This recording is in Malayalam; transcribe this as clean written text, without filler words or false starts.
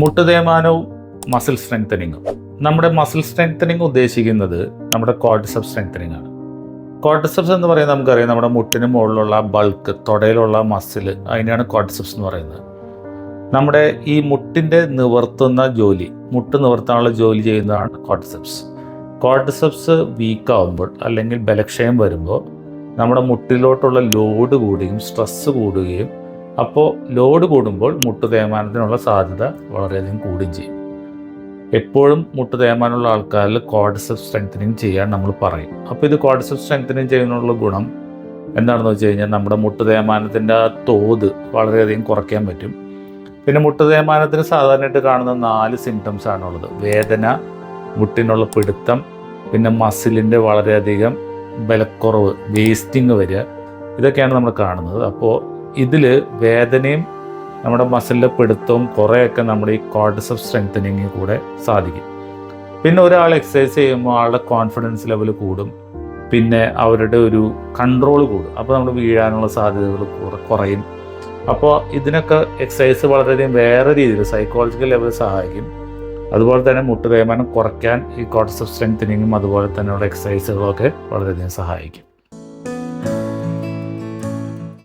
മുട്ട് തേയ്മാനവും മസിൽ സ്ട്രെങ്തനിങ്ങും. നമ്മുടെ മസിൽ സ്ട്രെങ്തനിങ് ഉദ്ദേശിക്കുന്നത് നമ്മുടെ ക്വാഡ്രിസെപ്സ് സ്ട്രെങ്തനിങ് ആണ്. ക്വാഡ്രിസെപ്സ് എന്ന് പറയുന്നത് നമുക്കറിയാം, നമ്മുടെ മുട്ടിന് മുകളിലുള്ള ബൾക്ക്, തുടയിലുള്ള മസിൽ, അതിനെയാണ് ക്വാഡ്രിസെപ്സ് എന്ന് പറയുന്നത്. നമ്മുടെ ഈ മുട്ടിൻ്റെ നിവർത്തുന്ന ജോലി, മുട്ട് നിവർത്താനുള്ള ജോലി ചെയ്യുന്നതാണ് ക്വാഡ്രിസെപ്സ്. ക്വാഡ്രിസെപ്സ് വീക്കാവുമ്പോൾ അല്ലെങ്കിൽ ബലക്ഷയം വരുമ്പോൾ നമ്മുടെ മുട്ടിലോട്ടുള്ള ലോഡ് കൂടുകയും സ്ട്രെസ്സ് കൂടുകയും, അപ്പോൾ ലോഡ് കൂടുമ്പോൾ മുട്ട് തേയ്മാനത്തിനുള്ള സാധ്യത വളരെയധികം കൂടുകയും ചെയ്യും. എപ്പോഴും മുട്ട് തേയ്മാനമുള്ള ആൾക്കാരിൽ ക്വാഡ്രിസെപ്സ് സ്ട്രെങ്തനിങ് ചെയ്യാൻ നമ്മൾ പറയും. അപ്പോൾ ഇത് ക്വാഡ്രിസെപ്സ് സ്ട്രെങ്തനിങ് ചെയ്യുന്നതിനുള്ള ഗുണം എന്താണെന്ന് വെച്ച് കഴിഞ്ഞാൽ നമ്മുടെ മുട്ട് തേയ്മാനത്തിൻ്റെ ആ തോത് വളരെയധികം കുറയ്ക്കാൻ പറ്റും. പിന്നെ മുട്ട് തേയ്മാനത്തിന് സാധാരണയായിട്ട് കാണുന്ന 4 സിംറ്റംസ് ആണുള്ളത്: വേദന, മുട്ടിനുള്ള പിടുത്തം, പിന്നെ മസിലിൻ്റെ വളരെയധികം ബലക്കുറവ്, വേസ്റ്റിങ് വരിക, ഇതൊക്കെയാണ് നമ്മൾ കാണുന്നത്. അപ്പോൾ ഇതിൽ വേദനയും നമ്മുടെ മസിലിൻ്റെ പിടുത്തവും കുറേയൊക്കെ നമ്മുടെ ഈ ക്വാഡ്രിസെപ്സ് സ്ട്രെങ്തനിങ്ങിൽ കൂടെ സാധിക്കും. പിന്നെ ഒരാൾ എക്സസൈസ് ചെയ്യുമ്പോൾ ആളുടെ കോൺഫിഡൻസ് ലെവൽ കൂടും, പിന്നെ അവരുടെ ഒരു കൺട്രോൾ കൂടും. അപ്പോൾ നമ്മൾ വീഴാനുള്ള സാധ്യതകൾ കുറയും. അപ്പോൾ ഇതിനൊക്കെ എക്സസൈസ് വളരെയധികം വേറെ രീതിയിൽ സൈക്കോളജിക്കൽ ലെവൽ സഹായിക്കും. അതുപോലെ തന്നെ മുട്ട് തേയ്മാനം കുറയ്ക്കാൻ ഈ ക്വാഡ്രിസെപ്സ് സ്ട്രെങ്തനിങ്ങും അതുപോലെ തന്നെയുള്ള എക്സസൈസുകളൊക്കെ വളരെയധികം സഹായിക്കും.